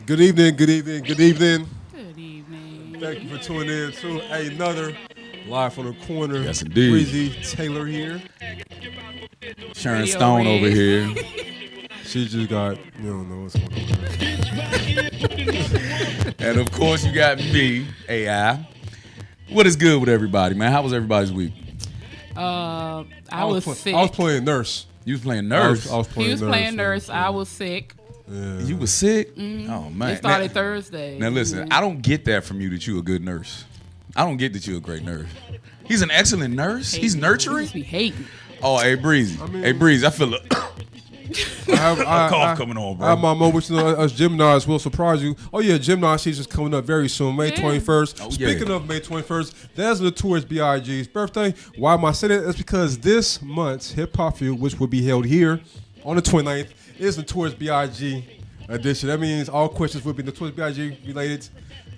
Good evening, good evening, good evening. Good evening. Thank you for tuning in to another Live from the Corner. Yes, indeed. Breezy Taylor here. Sharon Radio Stone Red. over here. She just got, you don't know what's going on. And of course, you got me, AI. What is good with everybody, man? How was everybody's week? I was sick. I was playing nurse. You was playing nurse. I was playing He was nurse. playing nurse. I was sick. Yeah. You was sick? Oh, man. It started Thursday. Now, listen, I don't get that from you that you a good nurse. I don't get that you a great nurse. He's an excellent nurse. He's nurturing. He hating. Oh, hey, Breezy. Hey, Breezy, I feel a cough coming on, bro. I have my moments, us Gemini's will surprise you. Oh, yeah, Gemini season's coming up very soon, May 21st. Oh, Speaking of May 21st, that's Notorious B.I.G.'s birthday. Why am I saying that? It's because this month's Hip Hop Field, which will be held here on the 29th, is Notorious B.I.G. edition. That means all questions will be Notorious B.I.G. related.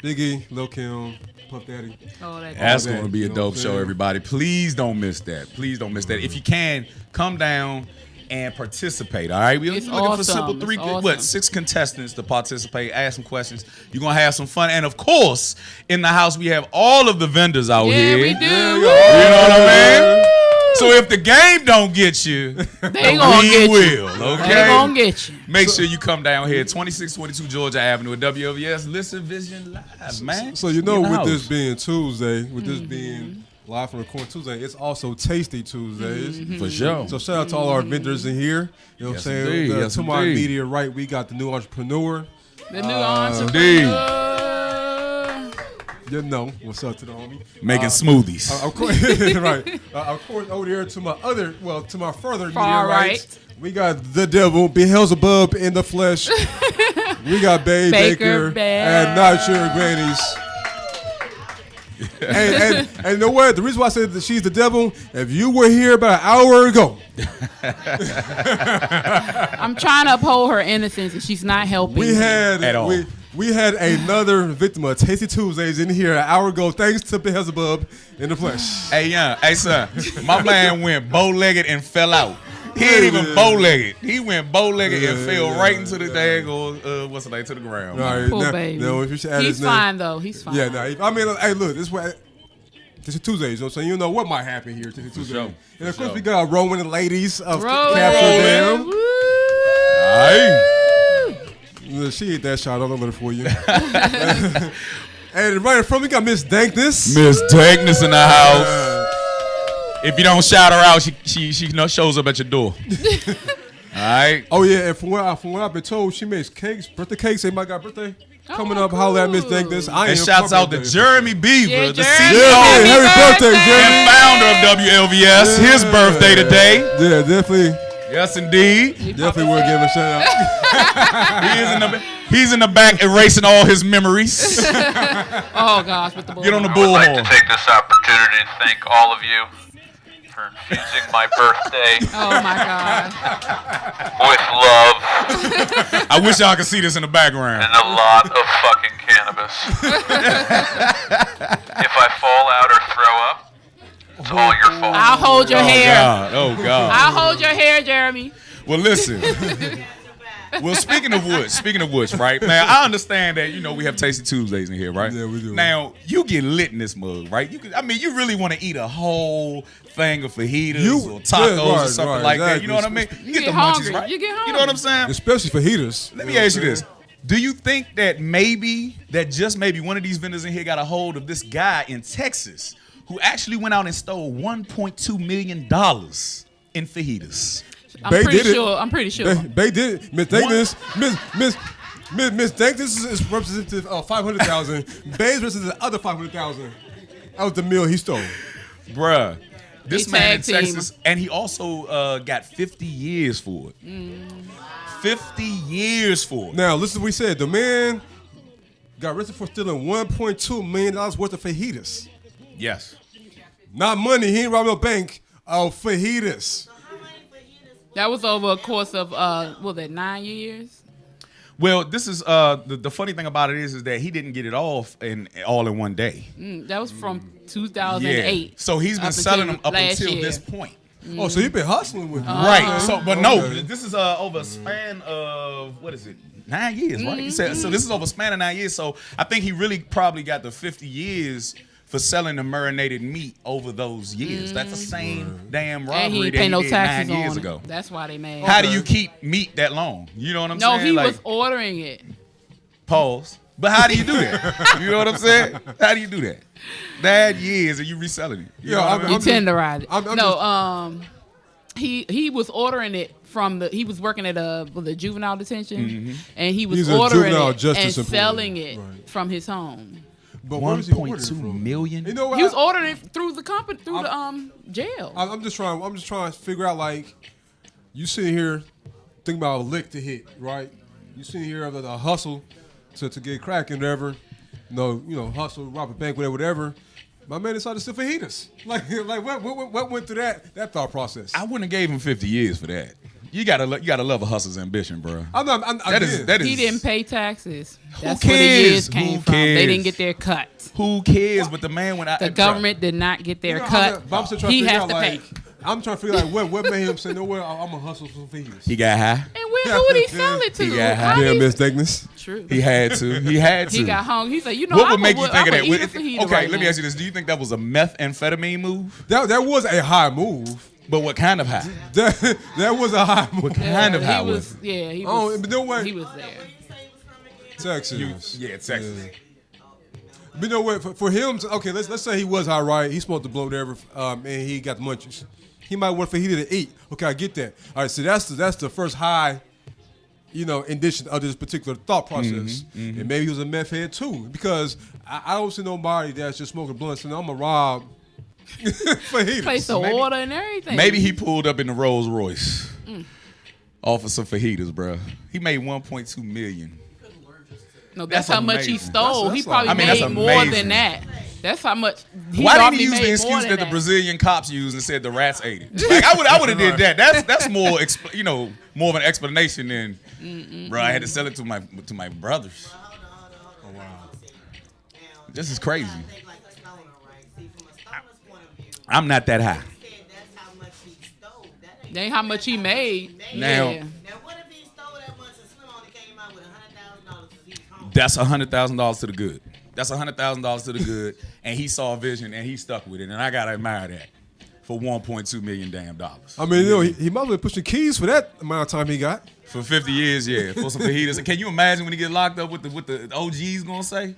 Biggie, Lil Kim, Puff Daddy. That's going to be a dope show, everybody. Please don't miss that. Please don't miss that. If you can, come down and participate, all right? We're looking for simple six contestants to participate, ask some questions. You're going to have some fun. And, of course, in the house, we have all of the vendors out here. Yeah, we do. You know what I mean? So if the game don't get you, They gonna we get will, you. okay? They gonna get you. Make sure you come down here, 2622 Georgia Avenue at WLVS. Listen, Vision Live, man. So you know, In the with house. this being Tuesday, with this being Live from the Corner Tuesday, it's also Tasty Tuesdays. For sure. So shout out to all our vendors in here. You know Yes, what I'm saying? indeed. Yes, to my indeed. immediate right, we got the new entrepreneur. The new Indeed. entrepreneur. You know, what's up to the homie? Making smoothies. Of course, right. Of course, over there to my further immediate Far right, we got the devil, Beelzebub in the flesh. We got Babe Baker and Not Your Grannies. and you know what? The reason why I said that she's the devil, if you were here about an hour ago. I'm trying to uphold her innocence, and she's not helping. We had At all. We had another victim of Tasty Tuesdays in here an hour ago, thanks to Beelzebub in the flesh. Hey son, my man went bow-legged and fell out. He ain't even bow-legged. He went bow-legged and fell right into the daggone, what's the name, to the ground. All right, Poor baby. if you should add He's his name. fine though. He's fine. Yeah, I mean, hey, look, this is Tuesdays, you know what I'm saying? You know what might happen here Tasty Tuesday. sure. And of For course, sure. we got Rowan and ladies of Rolling. Capture Them. Woo. Hey. Look, she ate that shot all over for you. And right in front, we got Miss Dankness. Miss Dankness in the house. If you don't shout her out, she shows up at your door. All right. Oh yeah, and from what I've been told, she makes cakes, birthday cakes. Everybody got birthday coming up. Holla at Miss Dankness. And shouts out to Jeremy Beaver, Yeah, the Jeremy. CEO Happy birthday, and founder of WLVS. His birthday today. Yeah, definitely. Yes, indeed. Definitely will give him a shout out. He's in the back erasing all his memories. Oh gosh, with the bull. Get on the I would like bullhorn. to take this opportunity to thank all of you for infusing my birthday Oh my god. with love I wish y'all could see this in the background. and a lot of fucking cannabis. If I fall out or throw up, it's all your fault. I'll hold your hair. Oh God. I'll hold your hair, Jeremy. Well, listen. Well, speaking of which, right? Now, I understand that, we have Tasty Tuesdays in here, right? Yeah, we do. Now, you get lit in this mug, right? You really want to eat a whole thing of fajitas or tacos or something like that. You know what I mean? You get the hungry. munchies, right? You get You know what I'm saying? Especially for heaters. Let me ask you this. Do you think that just maybe one of these vendors in here got a hold of this guy in Texas who actually went out and stole $1.2 million in fajitas? Bay did it. I'm pretty sure. They did it. Miss Dankness. Miss Dankness is representative of 500,000. Bay's representative the other 500,000. That was the meal he stole. Bruh. This They man in tag team. Texas, and he also got 50 years for it. 50 years for it. Now, listen to what we said. The man got arrested for stealing $1.2 million worth of fajitas. Yes. Not money. He ain't robbed no bank. Of fajitas. That was over a course of 9 years? Well, this is the funny thing about it is that he didn't get it all in one day. That was from 2008. So he's been up selling until them up last until year. this point. Oh, so you've been hustling with Right. So, but no, Okay. this is over a span of what is it? 9 years, right? He said so. This is over a span of 9 years. So I think he really probably got the 50 years for selling the marinated meat over those years. That's the same damn And robbery he that paid he no did taxes 9 years on ago. it. That's why they mad. How do you keep meat that long? You know what I'm No, saying? he Like, was ordering it. pause. But how do you do that? You know what I'm saying? How do you do that? 9 years and you reselling it. You know what I He mean? tenderized it. I'm No, he was ordering it from he was working at the juvenile detention, and he was He's a ordering juvenile it justice and employee. selling it Right. from his home. But where was he ordering 1.2 from? million. You know what? He was ordering it through the company, through the jail. I'm just trying to figure out, like, you sitting here thinking about a lick to hit, right? You sitting here of the hustle to get cracking, whatever. Hustle, rob a bank, whatever. My man decided to steal fajitas. Like what went through that thought process? I wouldn't have gave him 50 years for that. You gotta love a hustler's ambition, bro. That is. He didn't pay taxes. That's cares? where the years came Who from. They cares? didn't get their cut. Who cares? But the man went out. The government did not get their cut. I'm still trying He to figure has out, to pay. like, I'm trying to figure out what made him say, no way, I'm gonna hustle some fajitas. He got high. And who would he sell it to? He got How high. Yeah, he- Miss Dagness. True. He had to. He had to. He got hung. He said, What would I'm make you think of that? eat a fajita Okay, right let me now. ask you this: do you think that was a methamphetamine move? That was a high move. But what kind of high? That was a high move. Kind of he high was. was it? Yeah, he Oh, was. but no way. He was there. Texas. Yeah, Texas. But you know what? For him, okay, let's say he was high, right? He smoked the blow, whatever, and he got the munchies. He might want fajita to eat. Okay, I get that. All right, so that's the first high, indication of this particular thought process. And maybe he was a meth head too, because I don't see nobody that's just smoking blunts and I'm gonna rob fajitas. Place of order and everything. Maybe he pulled up in the Rolls Royce off of some fajitas, bro. He made 1.2 million. No, that's That's how much he amazing. stole. That's He probably I mean, that's made more amazing. than that. That's how much. He Why didn't probably he use made the more excuse than that the Brazilian cops used and said the rats ate it? Like I would have did that. That's more more of an explanation than, bro. I had to sell it to my brothers. Oh wow. This is crazy. I'm not that high. That ain't how much he made. Now- Yeah. Now, what if he stole that much and Slim only came out with $100,000 to each home? That's $100,000 to the good. That's $100,000 to the good, and he saw a vision and he stuck with it, and I gotta admire that for $1.2 million damn dollars. I mean, he might have been pushing keys for that amount of time he got. For 50 years, yeah, for some fajitas. And can you imagine when he get locked up what the OG's gonna say?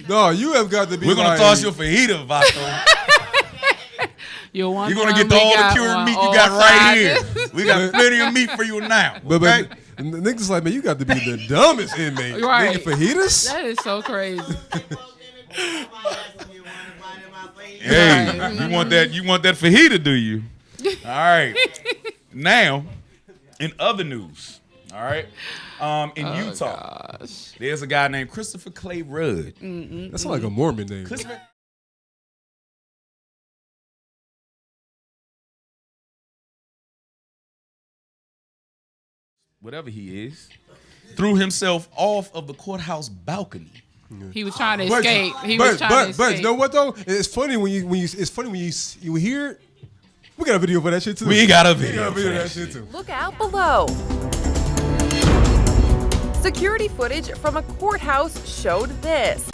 No, you have got to be. We're gonna like, toss your fajita, Vato. You're You're gonna get all the cured meat you got right here. We got plenty of meat for you now. But Okay? the niggas like, man, you got to be the dumbest inmate. Right. Nigga, fajitas? That is so crazy. Hey, you want that fajita, do you? All right. Now, in other news, all right, in Utah, there's a guy named Christopher Clay Rudd. That sounds like a Mormon name. Christopher- whatever he is, threw himself off of the courthouse balcony. He was trying to escape. But you know what though? It's funny when you hear it. We got a video for that shit too. We got a We video. got a video for of that that shit too. Look out below. Security footage from a courthouse showed this.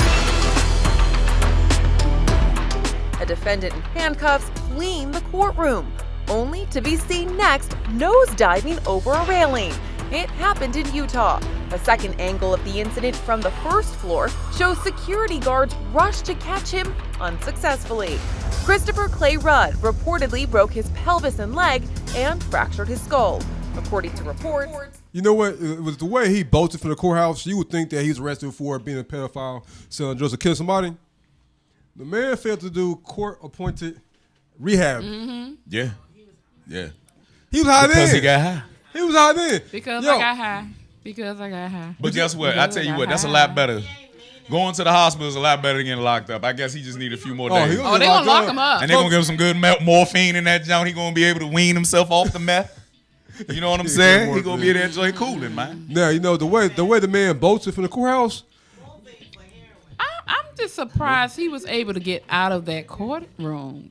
A defendant in handcuffs fleeing the courtroom, only to be seen next nosediving over a railing. It happened in Utah. A second angle of the incident from the first floor shows security guards rush to catch him unsuccessfully. Christopher Clay Rudd reportedly broke his pelvis and leg and fractured his skull. According to reports, You know what? It was the way he bolted from the courthouse. You would think that he's arrested for being a pedophile, selling drugs, or killing somebody. The man failed to do court-appointed rehab. Yeah. Yeah. He was high Because then. he got high. He was high then. Because Yo, I got high. Because I got high. But guess what? I tell you what, that's a lot better. Going to the hospital is a lot better than getting locked up. I guess he just need a few more days. he was Oh, they gonna lock him up. And they're going to give him some good morphine in that joint. He going to be able to wean himself off the meth. You know what I'm Yeah, saying? good He going to be in that joint cooling, man. Now, you know, the way the man bolted from the courthouse, I'm just surprised he was able to get out of that courtroom.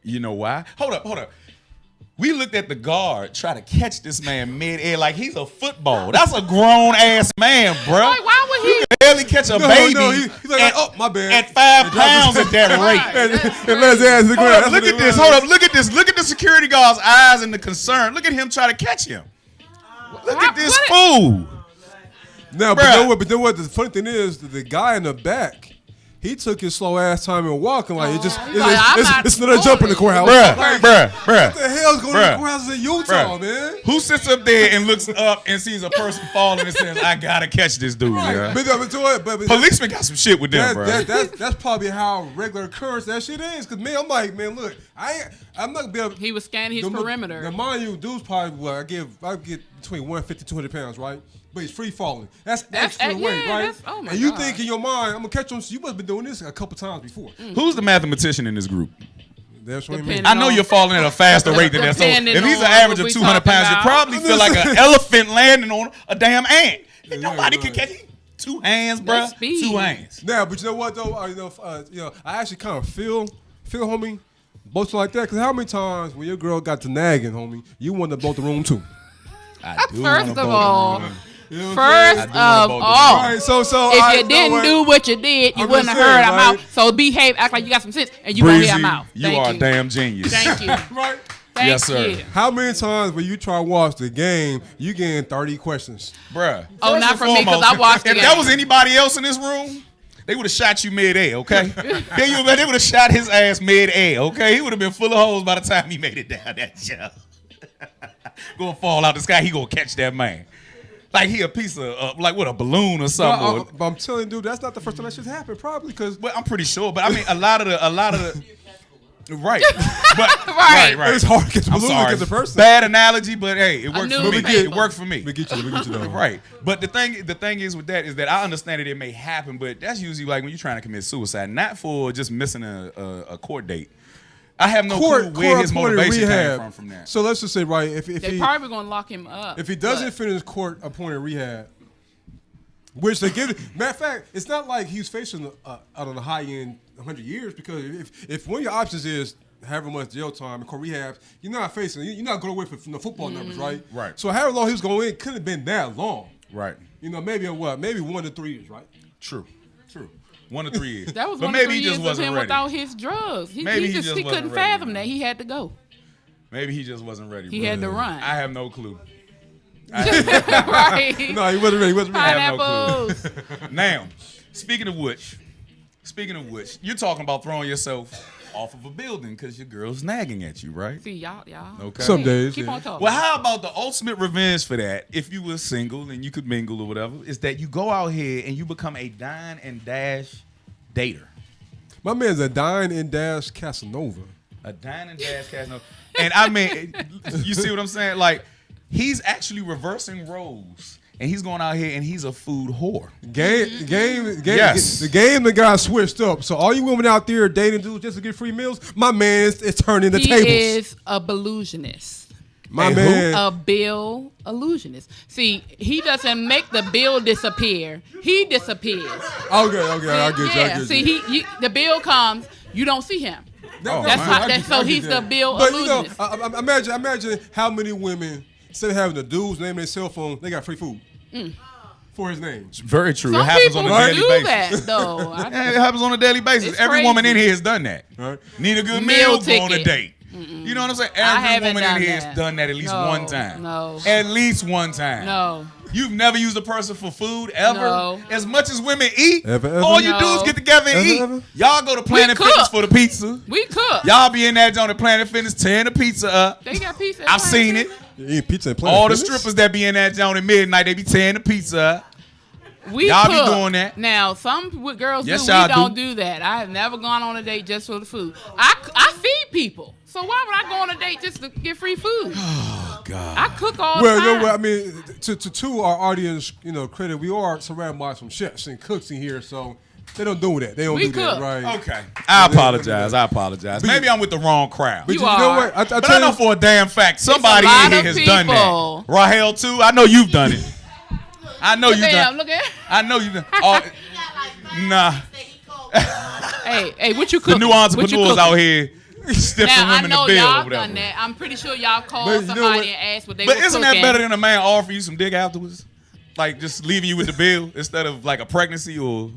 You know why? Hold up. We looked at the guard try to catch this man mid-air like he's a football. That's a grown-ass man, bro. Like, why would he? You can barely catch a baby he's like, oh, my bad. at 5 pounds at that rate. And let his ass in the ground. Look at this. Hold up. Look at this. Look at the security guard's eyes and the concern. Look at him try to catch him. Look at this fool. Now, but then what? The funny thing is, the guy in the back, he took his slow ass time and walking like it's another jump in the courthouse. Bruh. What the hell's going on in the courthouse in Utah, man? Who sits up there and looks up and sees a person falling and says, "I gotta catch this dude"? Right. Yeah. But policemen got some shit with them, bro. That's probably how regular occurrence that shit is. Cause man, I'm like, man, look, I'm not gonna be able. He was scanning his perimeter. Now, mind you, dude's probably what I get between 150 200 pounds, right? But he's free falling. That's extra weight, right? Oh my and you God. think in your mind, I'm gonna catch him. So you must have been doing this a couple times before. Who's the mathematician in this group? That's what I mean. I know you're falling at a faster rate than that. So if he's an average of 200 pounds, you probably feel like an elephant landing on a damn ant. Nobody can catch him. 2 hands, bro. 2 hands. Now, but you know what though? I actually kind of feel, homie, both like that. Cause how many times when your girl got to nagging, homie, you wanted to blow the room too? First of all, You know right, so if you didn't do what you did, you wouldn't have heard him out. So behave, act like you got some sense, and you won't hear him out. You are a damn genius. Thank you. Right? Thank Yes, sir. you. How many times when you try to watch the game, you getting 30 questions? Bruh. Oh, not from me, because I watched the If game. that was anybody else in this room, they would have shot you mid-air, okay? They would have shot his ass mid-air, okay? He would have been full of holes by the time he made it down that jump. Gonna fall out the sky, he gonna catch that man. Like he a piece of, like what, a balloon or something. But I'm telling you, dude, that's not the first time that shit's happened, probably, because... Well, I'm pretty sure, but I mean, a lot of the right. But, Right. right. It's hard to catch a I'm balloon sorry. against a person. Bad analogy, but hey, it works knew for me. it was It worked for me. Let me get you though. Right. But the thing is with that is that I understand that it may happen, but that's usually like when you're trying to commit suicide, not for just missing a court date. I have no clue where his motivation came from that. So let's just say, right, if They're he probably gonna lock him up. if he doesn't finish court appointed rehab, which they give, matter of fact, it's not like he's facing out on the high end 100 years, because if one of your options is however much jail time and court rehab, you're not going away from the football numbers, right? Right. So however long he was going in, couldn't have been that long. Right. You know, maybe 1 to 3 years, right? True. 1 to 3 years. That was but 1 to maybe 3 he just years of wasn't him ready. without his drugs. He Maybe couldn't wasn't fathom ready. that. He had to go. Maybe he just wasn't ready. He had to run. I have no clue. Right. No, he wasn't ready. I have no Pineapples. clue. Now, speaking of which, you're talking about throwing yourself off of a building because your girl's nagging at you, right? See, y'all. Okay. Some days. Keep yeah. on talking. Well, how about the ultimate revenge for that, if you were single and you could mingle or whatever, is that you go out here and you become a dine and dash dater. My man's a dine and dash Casanova. A dine and dash Casanova. And I mean, you see what I'm saying? Like, he's actually reversing roles. And he's going out here and he's a food whore. Yes. The game that got switched up. So all you women out there dating dudes just to get free meals, my man is turning the tables. He is a illusionist. My man. A bill illusionist. See, he doesn't make the bill disappear. He disappears. Okay, I get you. See, the bill comes, you don't see him. So he's the bill illusionist. Imagine how many women, instead of having the dude's name in their cell phone, they got free food for his name. It's very true. Some it happens people on a daily do basis. that, though. Yeah, it happens on a daily basis. It's Every crazy. woman in here has done that. Right. Need a good Meal meal, go on a ticket. date. You know what I'm saying? I Every haven't woman in done here that. has done that at least No, one time. no. At least one time. No. You've never used a person for food ever? No. As much as women eat, Ever? all you No. do is get together and eat. Ever? Y'all go to Planet cook. Fitness for the pizza. We cook. Y'all be in that joint at Planet Fitness tearing the pizza up. They got pizza. at I've seen Planet it. You eat pizza and Planet All the Fitness? strippers that be in that joint at midnight, they be tearing the pizza up. We Y'all be cook. doing that. Now, some girls Yes, do. y'all We don't do. do that. I have never gone on a date just for the food. I feed people. So why would I go on a date just to get free food? Oh, God. I cook all Well, the time. no, well, I mean, to our audience, credit, we are surrounded by some chefs and cooks in here, so they don't do that. They don't We do that, cook. right? Okay. I apologize. Maybe I'm with the wrong crowd. But You know are. what? But I know for a damn fact somebody lot in here of has done people. that. Rahel too. I know you've done it. I know you've done. Look at. I know you've done. Oh, He got like 30 nah. that he called. Hey, what you The cooking? new What you entrepreneurs cooking? out here. Stiffing Now I women know the bill or y'all whatever. done that. I'm pretty sure y'all But called you know somebody what? and asked what they But were isn't cooking. that better than a man offering you some dick afterwards? Like just leaving you with the bill instead of like a pregnancy or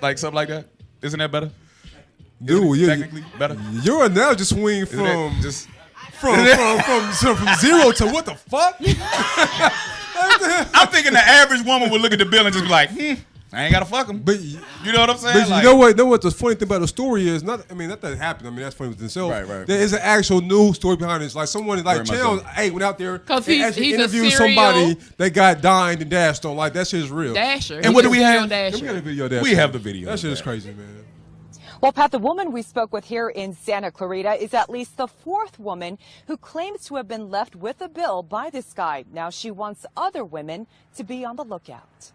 like something like that? Isn't that better? Dude, Technically better. Your analogy swing Isn't that from just from zero to what the fuck? I'm thinking the average woman would look at the bill and just be like, I ain't gotta fuck him. But You know what I'm saying? But Like, you know what the funny thing about the story is? Not that happened. I mean, that's funny with themselves. Right. There is an actual news story behind it. It's like someone like Very much Channel so. 8 went out there 'Cause and he's actually a interviewed serial somebody that got dined and dashed on. Like that shit is real. Dasher. And what do we He's a have? real dasher. We got a video of that. We have the video. That shit of is crazy, man. Well, Pat, the woman we spoke with here in Santa Clarita is at least the fourth woman who claims to have been left with a bill by this guy. Now she wants other women to be on the lookout.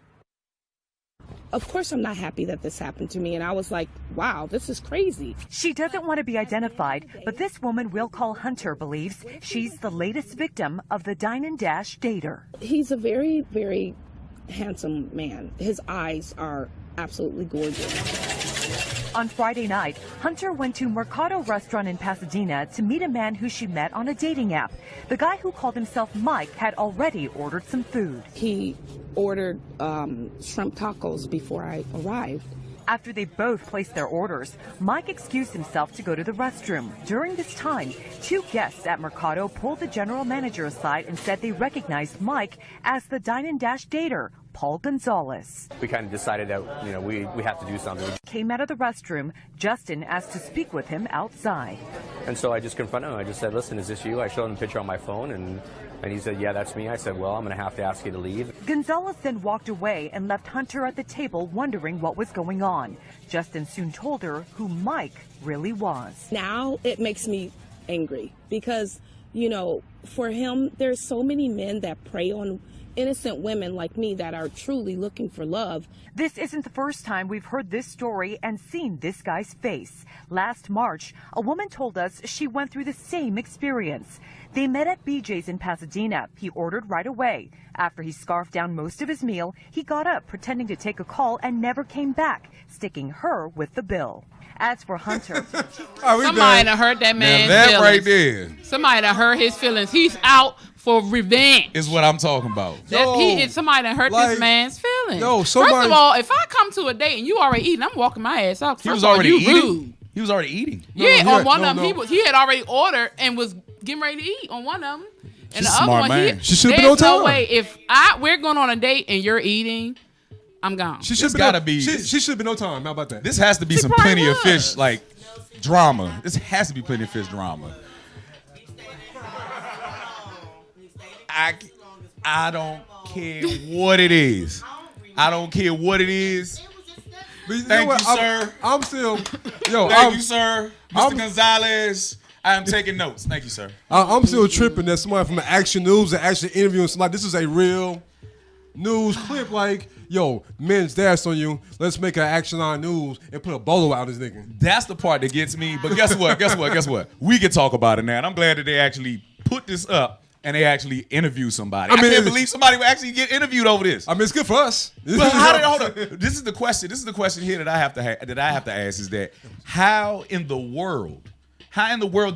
Of course, I'm not happy that this happened to me. And I was like, wow, this is crazy. She doesn't want to be identified, but this woman we'll call Hunter believes she's the latest victim of the Dine and Dash dater. He's a very, very handsome man. His eyes are absolutely gorgeous. On Friday night, Hunter went to Mercado restaurant in Pasadena to meet a man who she met on a dating app. The guy who called himself Mike had already ordered some food. He ordered shrimp tacos before I arrived. After they both placed their orders, Mike excused himself to go to the restroom. During this time, two guests at Mercado pulled the general manager aside and said they recognized Mike as the Dine and Dash dater, Paul Gonzalez. We kind of decided that, we have to do something. Came out of the restroom. Justin asked to speak with him outside. And so I just confronted him. I just said, listen, is this you? I showed him a picture on my phone, and he said, yeah, that's me. I said, well, I'm going to have to ask you to leave. Gonzalez then walked away and left Hunter at the table wondering what was going on. Justin soon told her who Mike really was. Now it makes me angry because, for him, there's so many men that prey on innocent women like me that are truly looking for love. This isn't the first time we've heard this story and seen this guy's face. Last March, a woman told us she went through the same experience. They met at BJ's in Pasadena. He ordered right away. After he scarfed down most of his meal, he got up pretending to take a call and never came back, sticking her with the bill. As for Hunter, somebody done hurt that man's that feelings. right there. Somebody done hurt his feelings. He's out for revenge. Is what I'm talking about. Somebody done hurt this man's feelings. First of all, if I come to a date and you already eating, I'm walking my ass out. He was already eating. He was already eating. On one of them, he had already ordered and was getting ready to eat on one of them. And the other one, she should have been on time. There's no way if we're going on a date and you're eating, I'm gone. She should have been on time. How about that? This has to be some plenty of fish like drama. This has to be plenty of fish drama. I don't care what it is. I don't care what it is. Thank you, sir. I'm still, Thank you, sir. Mr. Gonzalez. I am taking notes. Thank you, sir. I'm still tripping that somebody from the Action News is actually interviewing somebody. This is a real news clip. Like, men's dashed on you. Let's make an Action on News and put a bolo out this nigga. That's the part that gets me. But guess what? Guess what? We can talk about it now. And I'm glad that they actually put this up and they actually interview somebody. I can't believe somebody would actually get interviewed over this. I mean, it's good for us. But hold on. This is the question. This is the question here that I have to ask is that how in the world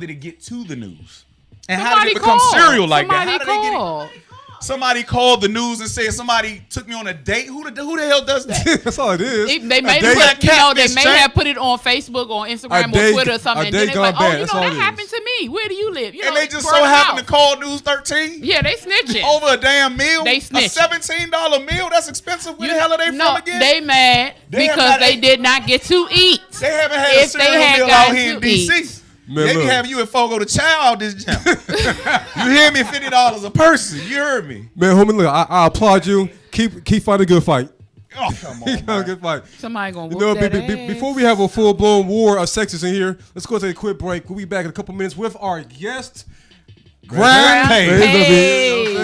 did it get to the news? And how did it become serial like that? How did they get it? Somebody called the news and said somebody took me on a date. Who the hell does that? That's all it is. They may have put it on Facebook or Instagram or Twitter or something. And then they like, that happened to me. Where do you live? And they just so happened to call News 13? Yeah, they snitching. Over a damn meal? They snitching. A $17 meal? That's expensive. Where the hell are they from again? They mad because they did not get to eat. They haven't had a cereal meal out here in D.C. Man, they be having you at Fogo the Child this jam. You hear me? $50 a person. You heard me. Man, homie, look, I applaud you. Keep fighting a good fight. Oh, come on. Good fight. Somebody gonna whoop that ass. Before we have a full-blown war of sexes in here, let's go take a quick break. We'll be back in a couple minutes with our guest, Grand Hey.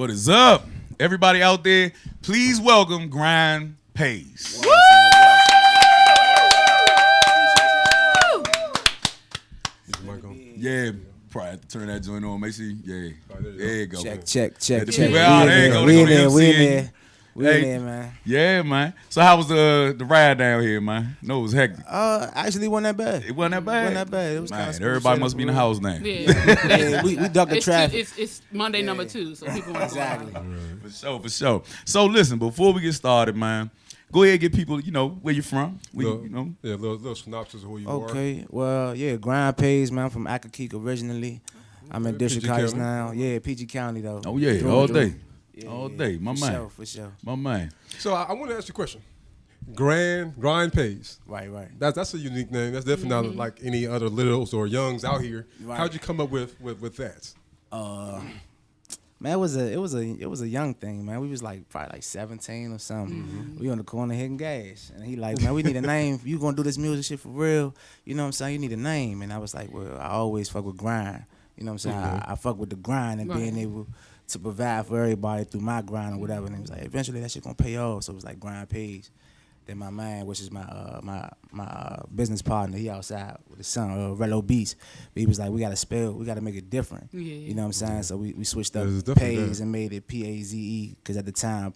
What is up? Everybody out there, please welcome Grind Pays. Woo! Yeah, probably have to turn that joint on. Make sure, yeah. There you go. Check. There you go. We in there. We in there, man. Yeah, man. So how was the ride down here, man? No, it was hectic. Actually, it wasn't that bad. It wasn't that bad? It wasn't that bad. It was kind of everybody must be in the house now. Yeah. we ducked the traffic. It's Monday number 2, so people want exactly. For sure. So listen, before we get started, man, go ahead and get people, where you from. Yeah, a little synopsis of who you are. Okay, well, yeah, Grind Pays, man. I'm from Accokeek originally. I'm in District Heights now. Yeah, PG County, though. Oh, yeah, all day. Yeah, all day, my man. For sure. My man. So I want to ask you a question. Grind Pays. Right. That's a unique name. That's definitely not like any other littles or youngs out here. Right. How'd you come up with that? Man, it was a young thing, man. We was probably 17 or something. Mm-hmm. We on the corner hitting gas, and he like, man, we need a name. You gonna do this music shit for real? You know what I'm saying? You need a name, and I was like, well, I always fuck with grind. You know what I'm saying? I fuck with the grind and being able to provide for everybody through my grind or whatever. And it was like, eventually that shit gonna pay off. So it was like Grind Pays. Then my man, which is my business partner, he outside with his son, Relo Beats. But he was like, we gotta make it different. Yeah. You know what I'm saying? So we switched up Pays and made it Paze, because at the time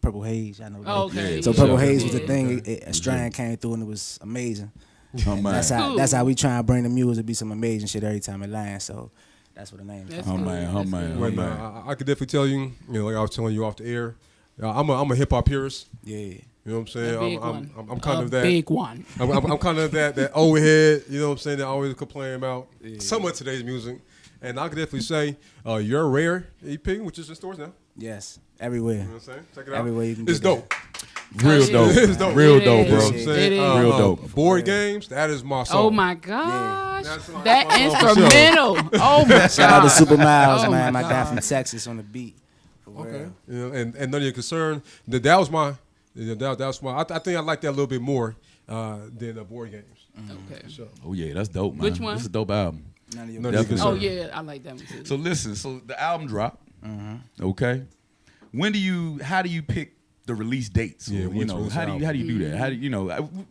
Purple Haze, I know. Okay. So Purple Haze was the thing. A strand came through and it was amazing. Oh, that's how we try and bring the music, be some amazing shit every time it lands. So that's what the name is. Oh man. I could definitely tell you, like I was telling you off the air, I'm a hip hop purist. Yeah. You know what I'm saying? I'm kind of that big one. I'm kind of that old head, you know what I'm saying, that always complain about some of today's music. And I could definitely say your Rare EP, which is in stores now. Yes, everywhere. You know what I'm saying? Check it out. Everywhere you can It's dope. Real dope. It's dope. Real dope, bro. Real dope. Board games, that is my song. Oh my gosh. Yeah. That instrumental. Oh my god. Shout out to Super Miles, man. My guy from Texas on the beat. Okay. You know, and none of your concern. That was my. I think I like that a little bit more than the board games. Okay. So. Oh yeah, that's dope, man. Which one? This is a dope album. Oh yeah, I like that one too. So listen, the album dropped. Okay. How do you pick the release dates? Yeah, how do you do that? How do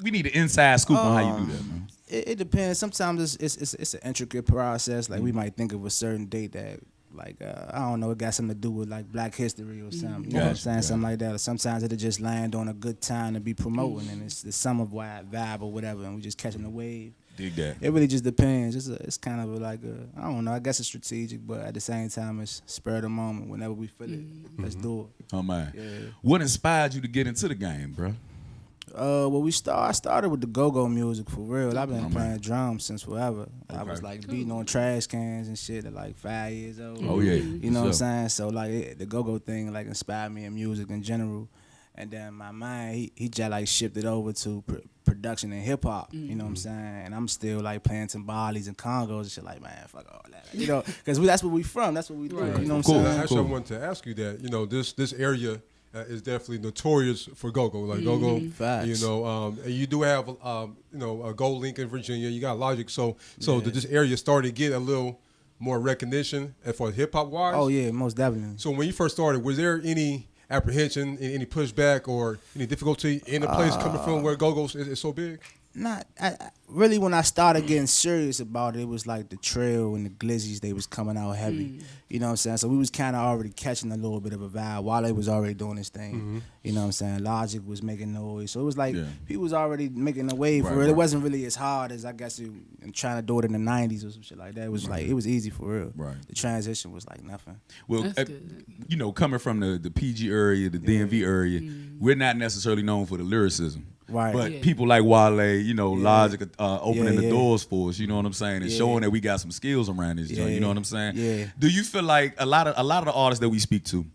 we need an inside scoop on how you do that, man. It depends. Sometimes it's an intricate process. Like we might think of a certain date that, like, I don't know, it got something to do with like Black History or something. You know what I'm saying? Something like that. Or sometimes it'll just land on a good time to be promoting, and it's the summer vibe or whatever, and we just catching the wave. Dig that. It really just depends. It's kind of like I don't know. I guess it's strategic, but at the same time, it's spur of the moment. Whenever we feel it, let's do it. Oh man. Yeah. What inspired you to get into the game, bro? Well, I started with the go-go music for real. I've been playing drums since forever. I was like beating on trash cans and shit at like 5 years old. Oh yeah. You know what I'm saying? So like the go-go thing like inspired me in music in general. And then my mind, he just like shifted over to production and hip hop. You know what I'm saying? And I'm still like playing timbales and congos and shit. Like, man, fuck all that. You know, because that's where we from. That's what we do. You know what I'm saying? Actually, I wanted to ask you that. You know, this area is definitely notorious for go-go. Like go-go, Facts. you know, and you do have a Gold Link in Virginia. You got Logic. So did this area started to get a little more recognition for hip hop wise? Oh yeah, most definitely. So when you first started, was there any apprehension, any pushback, or any difficulty in the place coming from where go-go is so big? Really, when I started getting serious about it, it was like the Trail and the Glizzies, they was coming out heavy. You know what I'm saying? So we was kind of already catching a little bit of a vibe while they was already doing this thing. You know what I'm saying? Logic was making noise. So it was like people was already making a wave for it. It wasn't really as hard as I guess trying to do it in the 90s or some shit like that. It was like, it was easy for real. Right. The transition was like nothing. Well, you know, coming from the PG area, the DMV area, we're not necessarily known for the lyricism. Right. But people like Wale, you know, Logic opening the doors for us, you know what I'm saying, and showing that we got some skills around this joint, you know what I'm saying? Yeah. Do you feel like a lot of the artists that we speak to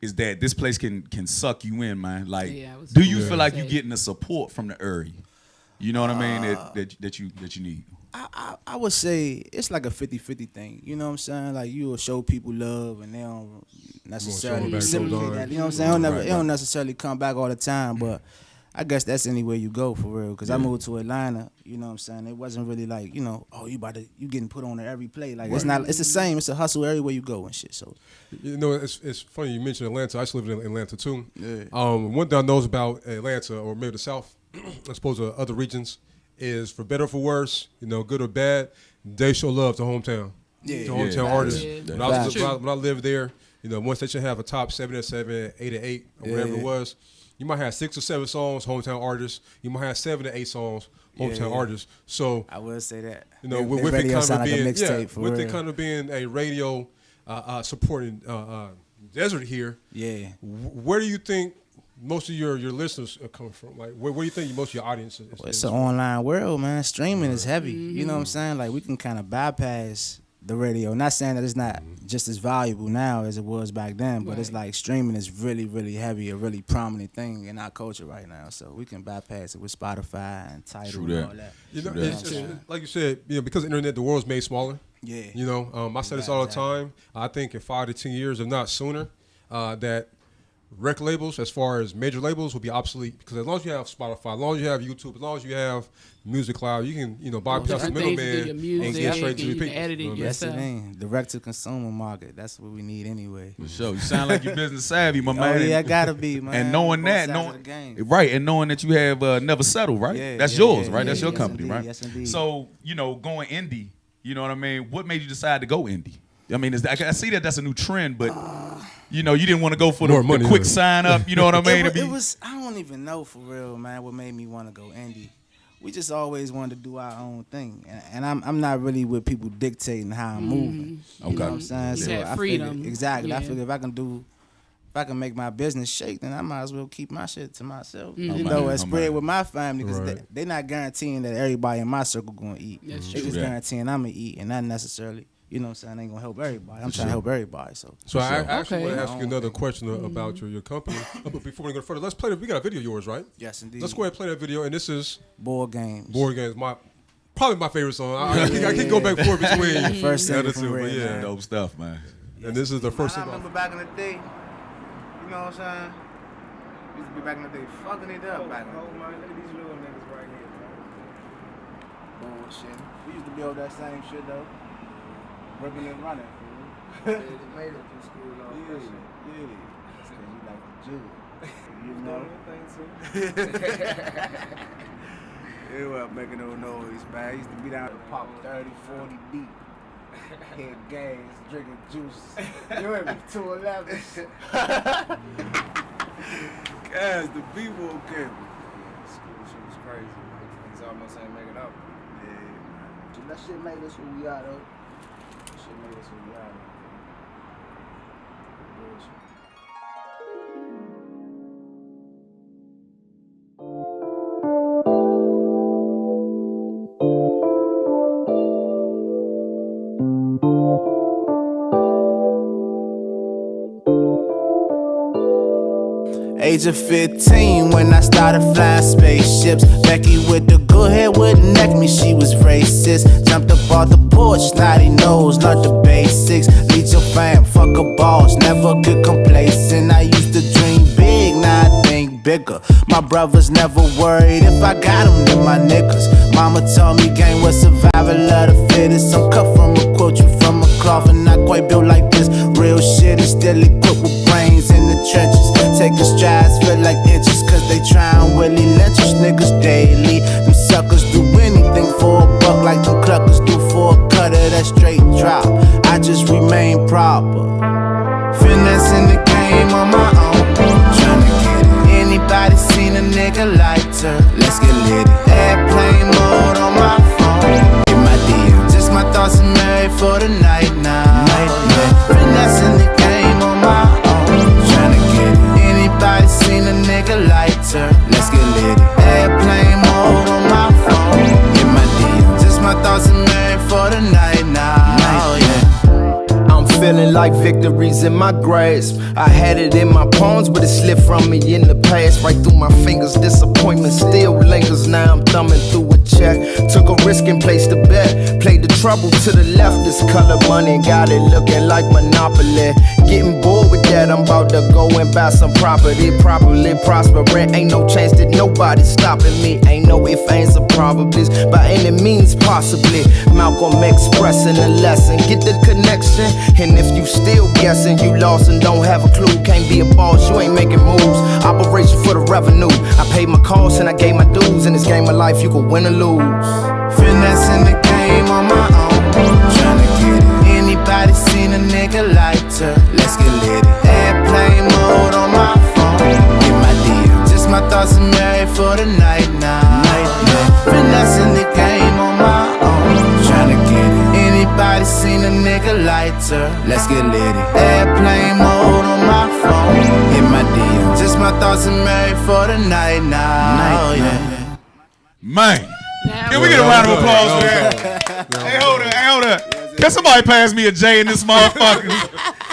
is that this place can suck you in, man? Like, do you feel like you getting the support from the area? You know what I mean? That you need. I would say it's like a 50-50 thing. You know what I'm saying? Like you will show people love and they don't necessarily reciprocate that. You know what I'm saying? It don't necessarily come back all the time, but I guess that's anywhere you go for real. Cause I moved to Atlanta, you know what I'm saying? It wasn't really like, you know, oh, you getting put on every play. Like it's not. It's the same. It's a hustle everywhere you go and shit. So, you know, it's funny you mentioned Atlanta. I used to live in Atlanta too. Yeah. One thing I know about Atlanta, or maybe the South, I suppose other regions, is for better or for worse, you know, good or bad, they show love to hometown. Yeah. To hometown artists. Yeah. When I lived there, you know, once they should have a top 7 or 7, 8 or 8, or whatever it was. You might have 6 or 7 songs, hometown artists. You might have 7 to 8 songs, hometown artists. So I will say that. You know, with it kind of being a radio supporting desert here. Yeah. Where do you think most of your listeners are coming from? Like, where do you think most of your audience is? Well, it's an online world, man. Streaming is heavy. Mm-hmm. You know what I'm saying? Like, we can kind of bypass the radio. Not saying that it's not just as valuable now as it was back then, but it's like streaming is really, really heavy, a really prominent thing in our culture right now. So we can bypass it with Spotify and Tidal and all that. You know, it's like you said, you know, because of the internet, the world's made smaller. Yeah. You know, I say this all the time. I think in 5 to 10 years, if not sooner, that record labels, as far as major labels, will be obsolete, because as long as you have Spotify, as long as you have YouTube, as long as you have Music Cloud, you can, you know, bypass the middleman and get straight to the people. Yes, it ain't. Direct to consumer market. That's what we need anyway. For sure. You sound like you're business savvy, my man. Oh yeah, I gotta be, man. And knowing that, knowing that you have Never Settle, right? Yeah, that's yours, right? That's your company, indeed, right? Yes, indeed. So, you know, going indie, you know what I mean? What made you decide to go indie? I mean, I see that that's a new trend, but you know, you didn't want to go for the quick sign up. You know what I mean? It was. I don't even know for real, man. What made me want to go indie? We just always wanted to do our own thing, and I'm not really with people dictating how I'm moving. You know what I'm saying? So I freedom. Exactly. Yeah. I figure if I can make my business shake, then I might as well keep my shit to myself. You know, and spread with my family, because they're not guaranteeing that everybody in my circle gonna eat. They're just guaranteeing I'm gonna eat, and not necessarily. You know what I'm saying? I ain't gonna help everybody. I'm trying to help everybody. So I actually want to ask you another question about your company. But before we go further, let's play we got a video of yours, right? Yes, indeed. Let's go ahead and play that video. And this is Board Games. Board Games. Probably my favorite song. I can go back and forth between the first the other two. But yeah, dope stuff, man. And this is the first thing. I remember back in the day. You know what I'm saying? Used to be back in the day fucking it up back in the day. Look at these little niggas right here, bro. Bullshit. We used to be over that same shit though. Ripping and running, fool. Yeah, they made it through school and all that shit. Yeah. It's because you like a Jew. You know? They were making no noise, man. I used to be down to pop 30, 40 deep. Head gas, drinking juice. You heard me? 211. Guys, the B-Boy came. School shit was crazy, man. Things almost ain't making up. Yeah, man. That shit made us who we are, though. Shit made us who we are. Age of 15 when I started flying spaceships. Becky with the good hair wouldn't neck me, she was racist. Jumped up off the porch, snotty nose, learned the basics. Lead your fam, fuck a boss, never get complacent. I used to dream big, now I think bigger. My brothers never worried if I got them, then my niggas. Mama told me game was survival of the fittest. I'm cut from a quote, you from a cloth, and not quite built like this. Real shit is still equipped with brains in the trenches. Taking strides feel like inches, cause they tryin' Willie Lynch us niggas daily. Them suckers do anything for a buck, like them cluckers do for a cutter, that straight drop. I just remain proper. Finessing the game on my own, tryna get it. Anybody seen a nigga like her? Let's get lit. Airplane mode on my phone. Get my DM. Just my thoughts and married for the night now. Finessing the game on my own, tryna get it. Anybody seen a nigga like her? Let's get lit. Airplane mode on my phone. Get my DM. Just my thoughts and married for the night now. I'm feeling like victory's in my grasp. I had it in my palms, but it slipped from me in the past. Right through my fingers, disappointment still lingers. Now I'm thumbing through a check. Took a risk and place the bet. Played the trouble to the left, this color money got it looking like Monopoly. Getting bored with that, I'm about to go and buy some property. Properly prospering, ain't no chance that nobody's stopping me. Ain't no if, ain't a probablys, by any means possibly. Malcolm expressing a lesson, get the connection. And if you still guessing, you lost and don't have a clue. Can't be a boss, you ain't making moves. Operation for the revenue. I paid my costs and I gave my dues. In this game of life, you could win or lose. Finessing the game on my own, tryna get it. Anybody seen a nigga like her? Let's get lit. Airplane mode on my phone. Get my deal. Just my thoughts and married for the night now. Finessing the game on my own, tryna get it. Anybody seen a nigga like her? Let's get lit. Airplane mode on my phone. Hit my deal. Just my thoughts and married for the night now. Yeah. Man. Can we get a round of applause for that? Hey, hold up. Can somebody pass me a J in this motherfucker?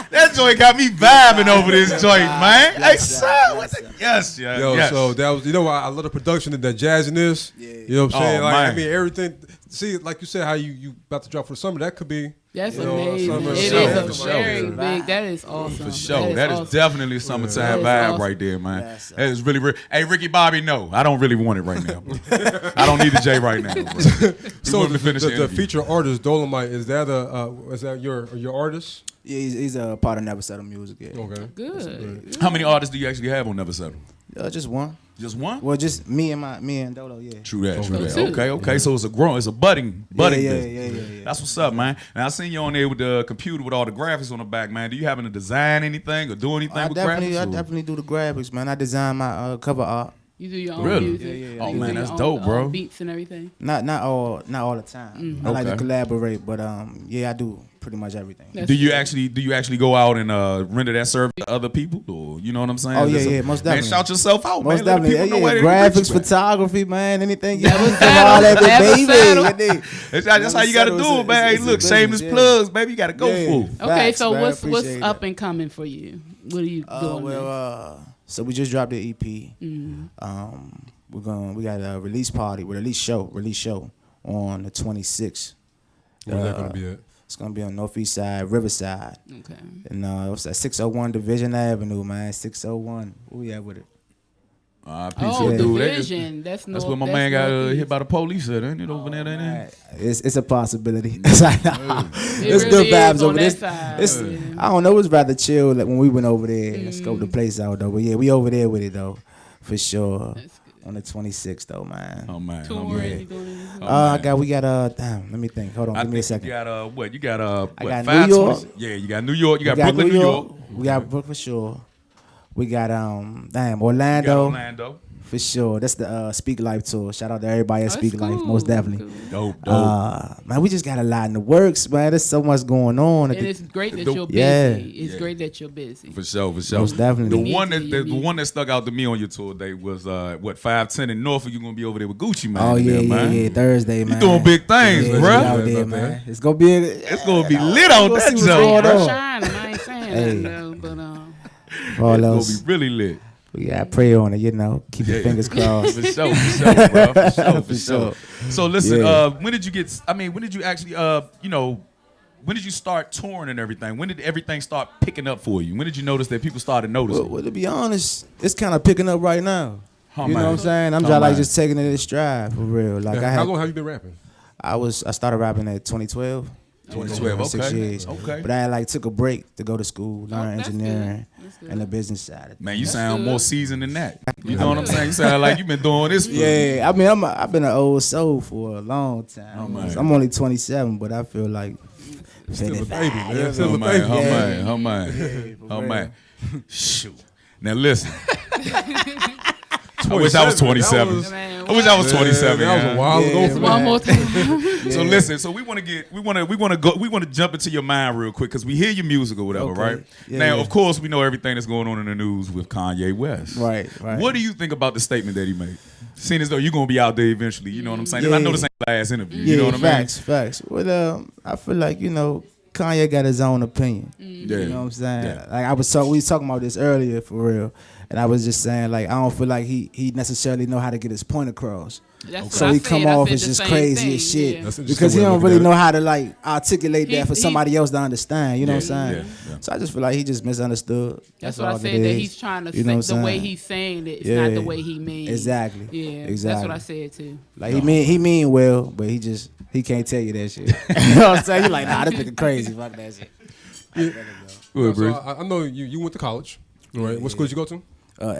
That joint got me vibing over this joint, man. Hey, son, what's it? Yes. So that was, I love the production and that jazziness. You know what I'm saying? I mean, everything. See, like you said, how you about to drop for the summer, that could be. That's amazing. It is a very big. That is awesome. For sure. That is definitely a summertime vibe right there, man. That is really. Hey, Ricky Bobby, no, I don't really want it right now. I don't need the J right now. So the feature artist Dolomite, is that your artist? Yeah, he's a part of Never Settle Music. Yeah. Okay. Good. How many artists do you actually have on Never Settle? Just one. Just one? Well, just me and Dolo, yeah. True that. Okay. So it's a budding business. Yeah. That's what's up, man. And I seen you on there with the computer with all the graphics on the back, man. Do you happen to design anything or do anything with graphics? I definitely do the graphics, man. I design my cover art. You do your own music? Yeah. Oh, man, that's dope, bro. Beats and everything? Not all the time. Mm-hmm. I like to collaborate, but I do pretty much everything. Do you actually go out and render that service to other people, or you know what I'm saying? Oh yeah, most definitely. Man, shout yourself out, most man. Definitely. Graphics, photography, man. Anything you all that, baby. That's how you gotta do it, man. Hey, look, shameless plugs, baby. You gotta go for. Okay, so what's up and coming for you? What are you doing? So we just dropped the EP. We got a release show on the 26th. Where's that gonna be at? It's gonna be on Northeast Side, Riverside. Okay. And it's at 601 Division Avenue, man. 601. Where we at with it? Division. That's where my man got hit by the police at, ain't it, over there? Ain't it? It's a possibility. It's good vibes over there. I don't know. It was rather chill when we went over there. Let's scope the place out, though. But yeah, we over there with it, though, for sure. On the 26th, though, man. Oh, man. We got damn, let me think. Hold on, give me a second. You got what? You got I got New York. Yeah, you got New York. You got Brooklyn, New York. We got Brooklyn for sure. We got Orlando. For sure. That's the Speak Life tour. Shout out to everybody at Speak Life, most definitely. Dope. Man, we just got a lot in the works, man. There's so much going on. And it's great that you're busy. It's great that you're busy. For sure. Most definitely. The one that stuck out to me on your tour day was 510 in Norfolk. You're gonna be over there with Gucci, man. Oh yeah. Thursday, man. You doing big things, bro. Out there, man. It's gonna be lit on that joint. I ain't saying that, but it's gonna be really lit. We gotta pray on it, Keep your fingers crossed. For sure, bro. For sure. So listen, when did you actually, when did you start touring and everything? When did everything start picking up for you? When did you notice that people started noticing? Well, to be honest, it's kind of picking up right now. You know what I'm saying? I'm just taking it in stride for real. Like how long have you been rapping? I started rapping at 2012. 2012, 6 years. Okay. But I took a break to go to school, learn engineering and the business side. Man, you sound more seasoned than that. You know what I'm saying? You sound like you've been doing this for Yeah, I mean, I've been an old soul for a long time. I'm only 27, but I feel like still a baby, man. Still a baby. Oh man. Shoot. Now listen. I wish I was 27. I wish I was 27. That was a while ago. One more time. So listen. So we want to jump into your mind real quick because we hear your music or whatever, right? Now, of course, we know everything that's going on in the news with Kanye West. Right. What do you think about the statement that he made? Seeing as though you're gonna be out there eventually, you know what I'm saying? I know this ain't the last interview. You know what I mean? Facts. Well, I feel like Kanye got his own opinion. You know what I'm saying? Yeah. Like we was talking about this earlier for real. And I was just saying, like, I don't feel like he necessarily know how to get his point across. So he come off as just crazy as shit because he don't really know how to like articulate that for somebody else to understand. You know what I'm saying? So I just feel like he just misunderstood. That's what I said. That he's trying to say the way he's saying it. It's not the way he means. Exactly. Yeah. Exactly. That's what I said too. Like he mean well, but he can't tell you that shit. You know what I'm saying? You like, nah, this nigga crazy. Fuck that shit. I know you went to college. Right. What school did you go to?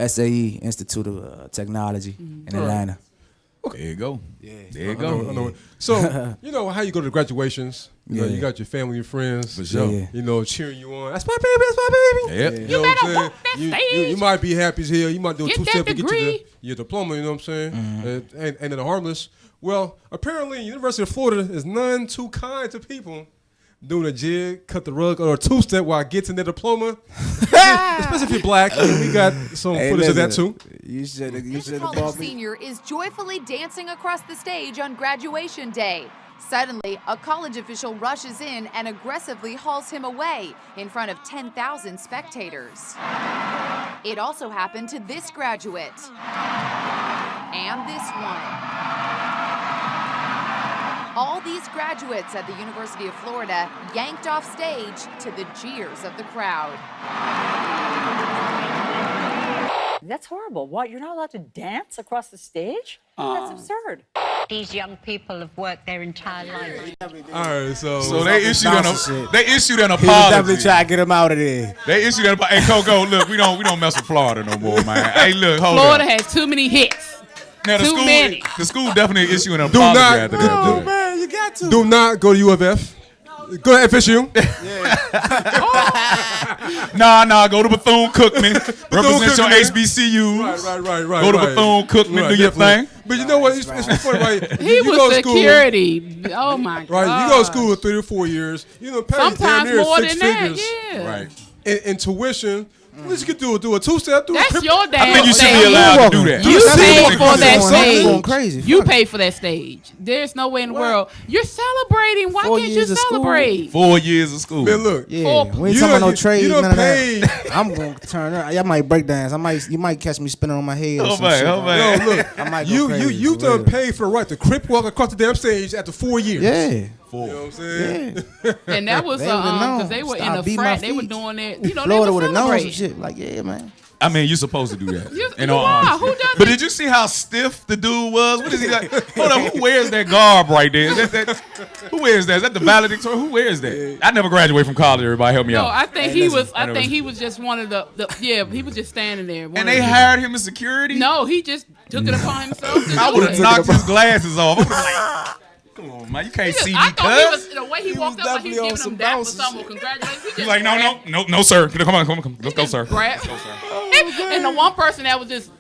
SAE, Institute of Technology in Atlanta. Okay. There you go. Yeah. There you go. I know. So, you know how you go to graduations. You know, you got your family and friends. For sure. You know, cheering you on. That's my baby. That's my baby. Yep. You better walk that stage. You might be happy as hell. You might do a Get two-step that to get degree. your diploma. You know what I'm saying? And then harmless. Well, apparently, University of Florida is none too kind to people doing a jig, cut the rug, or a two-step while getting their diploma. Especially if you're black. We got some footage of that too. You should have college senior is joyfully dancing across the stage on graduation day. Suddenly, a college official rushes in and aggressively hauls him away in front of 10,000 spectators. It also happened to this graduate and this one. All these graduates at the University of Florida yanked off stage to the jeers of the crowd. That's horrible. What? You're not allowed to dance across the stage? That's absurd. These young people have worked their entire lives. All right, so they issued an apology. He was definitely trying to get him out of there. They issued an apology. Hey, Coco, look, we don't mess with Florida no more, man. Hey, look, hold on. Florida has too many hits. Now, too many. The school definitely issued an apology after that. No, man, you got to. Do not go to UFF. Go to FSU. Nah, go to Bethune-Cookman. Represent your HBCUs. Right. Go to Bethune-Cookman, do your thing. But you know what? It's funny, right? He was security. Oh, my God. Right, you go to school 3 to 4 years. You know, pay sometimes damn near more six than figures. that, yeah. Right. In tuition. What you could do a two-step? That's your damn I think you should stage. be allowed to do that. You pay for that stage. Going crazy. You pay for that stage. There's no way in the world. You're celebrating. Why can't you celebrate? 4 years of school. Man, look. Yeah, we ain't talking about no trade. None of that. I'm gonna turn her. I might break dance. You might catch me spinning on my head. Oh man. No, look. I might go crazy, you done paid for the right to crip walk across the damn stage after 4 years. Yeah. You know what I'm saying? Yeah. And that was because they were in a frat. They were doing it. You know, Florida they would were have known some celebrating. shit. Like, yeah, man. I mean, you're supposed to do that. Why? Who does But did you see how stiff the dude was? What is he like? Hold on, who wears that garb right there? Who wears that? Is that the valedictorian? Who wears that? I never graduated from college. Everybody help me out. No, I think he was. I think he was just one of the. Yeah, he was just standing there. And they hired him as security? No, he just took it upon himself. I would have knocked his glasses off. I would have like, come on, man, you can't see me. I thought he was cuz. the way he walked up, like he was giving him dap or something. Congratulations. He He's like, no, sir. Come on. Let's go, sir. Let's go, sir. And the one person that was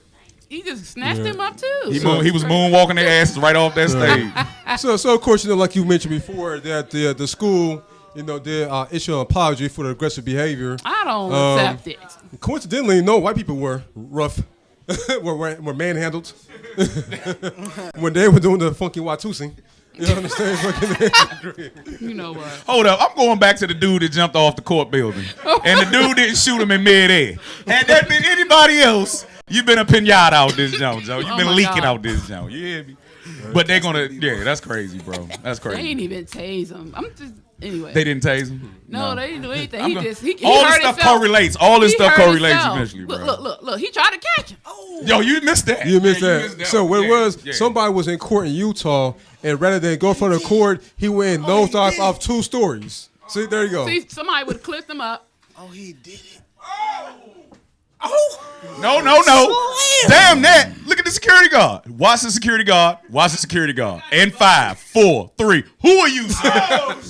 he just snatched him up too. He was moonwalking their asses right off that stage. So of course, you know, like you mentioned before, that the school, you know, did issue an apology for the aggressive behavior. I don't accept it. Coincidentally, no white people were rough, were manhandled when they were doing the funky Watusi. You understand? You know what? Hold up, I'm going back to the dude that jumped off the court building, and the dude didn't shoot him in midair. Had that been anybody else, you've been a pinata out this joint, Joe. You've been leaking out this joint. You hear me? But they're gonna, that's crazy, bro. That's crazy. They ain't even tase him. I'm just anyway. They didn't tase him. No, they didn't do anything. He all this this stuff correlates. All this stuff correlates eventually, bro. Look. He tried to catch him. Yo, you missed that. You missed that. So what it was, somebody was in court in Utah, and rather than go for the court, he went nosedive off 2 stories. See, there you go. See, somebody would have clipped him up. Oh, he did it. No. Damn that. Look at the security guard. Watch the security guard. And 5, 4, 3. Who are you, sir?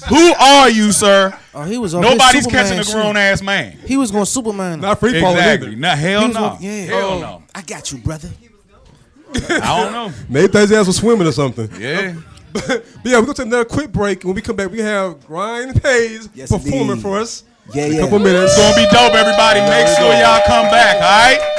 Who are you, sir? Oh, he was. Nobody's catching a grown ass man. He was going Superman. Not free falling exactly. either. Nah, hell no. Hell no. I got you, brother. I don't know. Maybe his ass was swimming or something. Yeah. But yeah, we go to another quick break. When we come back, we have Ryan Hayes performing for us. Yeah. A couple minutes. It's gonna be dope, everybody. Make sure y'all come back, all right?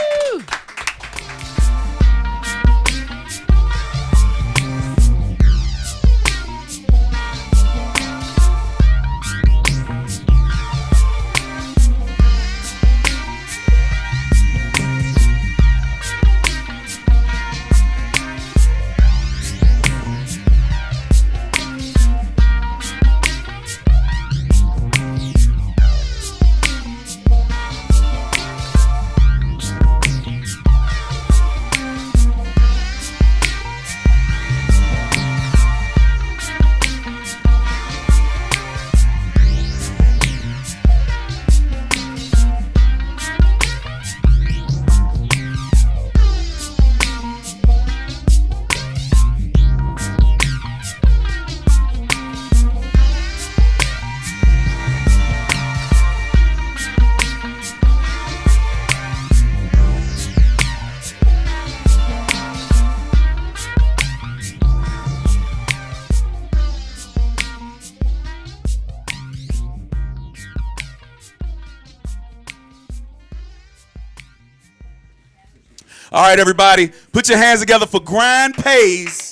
All right, everybody, put your hands together for Grind Pays.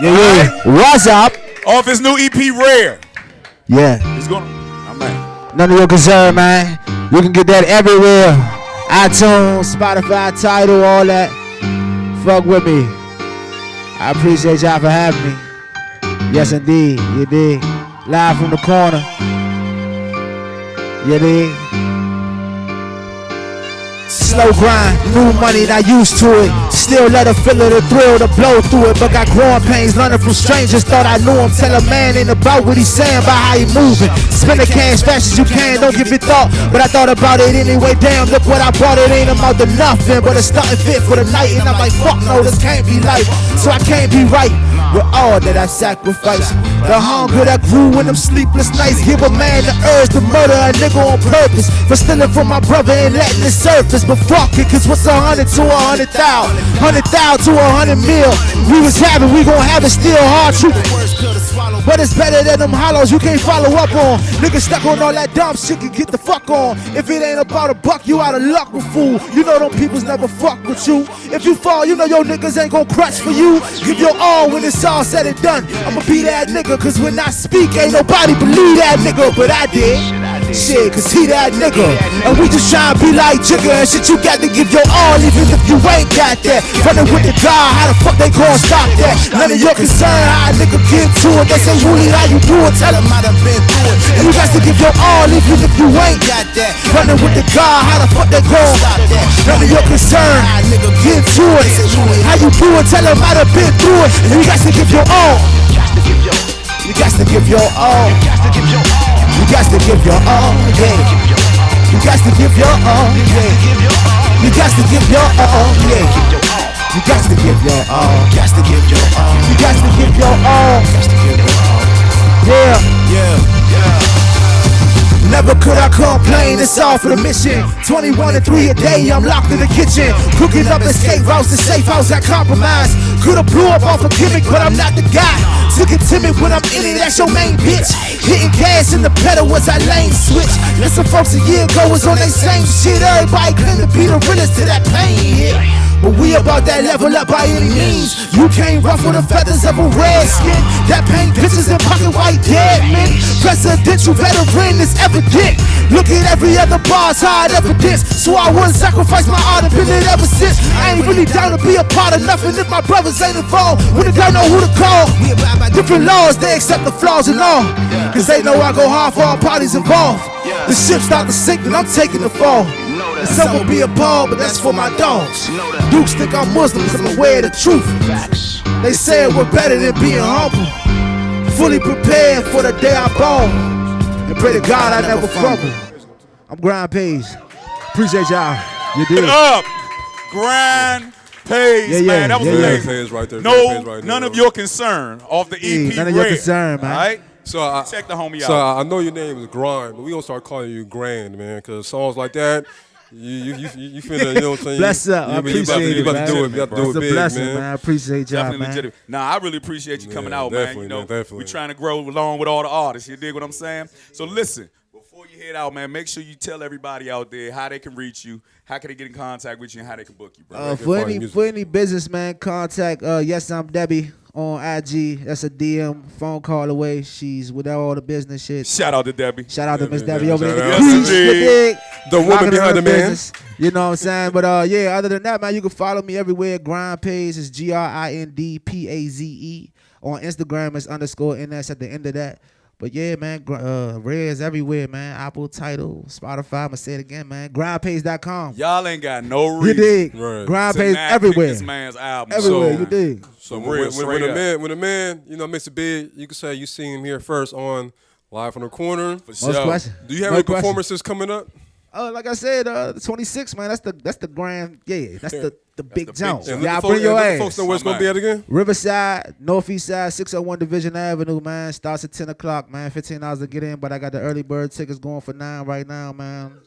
Yeah. What's up? Off his new EP, Rare. Yeah. He's going. Oh, man. None of your concern, man. You can get that everywhere. iTunes, Spotify, Tidal, all that. Fuck with me. I appreciate y'all for having me. Yes, indeed. You dig? Live from the corner. You dig? Slow grind, new money, not used to it. Still let her feel it, the thrill to blow through it. But got growing pains, learning from strangers. Thought I knew him. Tell a man ain't about what he's saying, about how he moving. Spend the cash fast as you can, don't give it thought. But I thought about it anyway. Damn, look what I bought. It ain't about the nothing, but it's nothing fit for the night. And I'm like, fuck no, this can't be life. So I can't be right with all that I sacrificed. The hunger that grew in them sleepless nights. Give a man the urge to murder a nigga on purpose. For stealing from my brother and letting it surface. But fuck it, cause what's 100 to 100,000? 100,000 to 100 mil. We was having, we gon' have it still hard truth. But it's better than them hollows you can't follow up on. Niggas stuck on all that dumb shit can get the fuck on. If it ain't about a buck, you out of luck with fool. You know them peoples never fuck with you. If you fall, you know your niggas ain't gon' crutch for you. Give your all when it's all said and done. I'ma be that nigga, cause when I speak, ain't nobody believe that nigga. But I did. Shit, cause he that nigga. And we just tryna be like Jigga and shit, you got to give your all, even if you ain't got that. Running with the guy, how the fuck they gon' stop that? None of your concern, how a nigga get to it. They say, Wooly, how you do it? Tell them I done been through it. And you got to give your all, even if you ain't got that. Running with the guy, how the fuck they gon' stop that? None of your concern, how a nigga get to it. How you do it? Tell them I done been through it. And you got to give your all. You got to give your all. You got to give your all, yeah. You got to give your all, yeah. You got to give your all, yeah. You got to give your all. You got to give your all. You got to give your all. Yeah. Never could I complain, it's all for the mission. 21 and 3 a day, I'm locked in the kitchen. Cooking up escape routes to safe house, I compromise. Could've blew up off a gimmick, but I'm not the guy. Took it timid when I'm in it, that's your main bitch. Hitting gas in the pedal was our lane switch. Listen, folks, a year ago was on that same shit. Everybody claim to be the realest to that pain hit. But we about that level up by any means. You can't ruffle the feathers of a red skin. That paint pictures in pocket white dead men. Presidential veteran is evident. Look at every other bar's hard evidence. So I wouldn't sacrifice my art, and been it ever since. I ain't really down to be a part of nothing if my brothers ain't involved. When they don't know who to call. We abide by different laws, they accept the flaws and all. Cause they know I go hard for all parties involved. The ship start to sink and I'm taking the fall. And some will be appalled, but that's for my dogs. Dukes think I'm Muslim cause I'm aware of the truth. They say we're better than being humble. Fully prepared for the day I ball. And pray to God I never crumble. I'm Grind Pays. Appreciate y'all. You did. Up. Grind Pays, man. That was amazing. Right there. No, none of your concern off the EP. None of your concern, man. All right? So check the homie out. So I know your name is Grind, but we gonna start calling you Grand, man, because songs like that, you finna, you know what I'm saying? Bless up. I appreciate you it, about to do it. You got to do it's it big, a blessing, man. I appreciate y'all, Definitely man. legitimate. Nah, I really appreciate you coming out, man. You know, definitely. we trying to grow along with all the artists. You dig what I'm saying? So listen, before you head out, man, make sure you tell everybody out there how they can reach you, how can they get in contact with you, and how they can book you, bro. For any businessman, contact Yes I'm Debbie on IG. That's a DM, phone call away. She's with all the business shit. Shout out to Debbie. Shout out to Miss Debbie over there. The woman behind the man. You know what I'm saying? But yeah, other than that, man, you can follow me everywhere. Grind Pays is GRINDPAZE. On Instagram is _NS at the end of that. But yeah, man, Rare is everywhere, man. Apple, Tidal, Spotify. I'm going to say it again, man. GrindPays.com. Y'all ain't got no reason. You dig? Right. Grind to Pays not everywhere. pick this man's album. Everywhere, you dig? So real, when a man, you know, makes it big, you can say you seen him here first on Live from the Corner. For sure. Question. Do you have any performances coming up? Like I said, the 26th, man. That's the grand. Yeah, that's the big jump. And Y'all bring your ass. Folks know where it's gonna be at again. Riverside, Northeast Side, 601 Division Avenue, man. Starts at 10 o'clock, man. $15 to get in, but I got the early bird tickets going for $9 right now, man.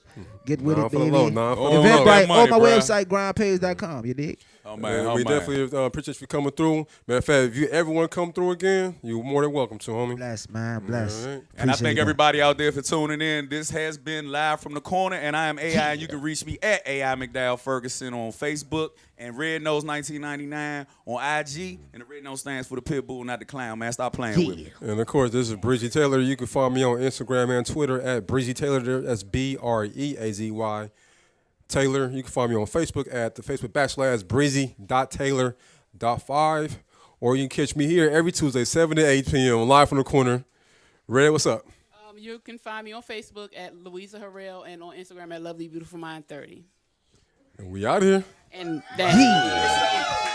Get with it, baby. Eventbrite on my website, grindpays.com. You dig? Oh man, we definitely appreciate you coming through. Matter of fact, if you everyone come through again, you're more than welcome to, homie. Bless, man, bless. Right. And I thank everybody out there for tuning in. This has been Live from the Corner, and I am AI, and you can reach me at AI McDowell Ferguson on Facebook, And Red Nose 1999 on IG, and the Red Nose stands for the pit bull, not the clown, man. Stop playing with me. And of course, this is Breezy Taylor. You can find me on Instagram and Twitter at Breezy Taylor. That's BREAZY Taylor. You can find me on Facebook at the Facebook / breezy.taylor.5. Or you can catch me here every Tuesday, 7 to 8 p.m. live from the corner. Red, what's up? You can find me on Facebook at Louisa Harrell and on Instagram at Lovely Beautiful Mind 30. And we out here. And that.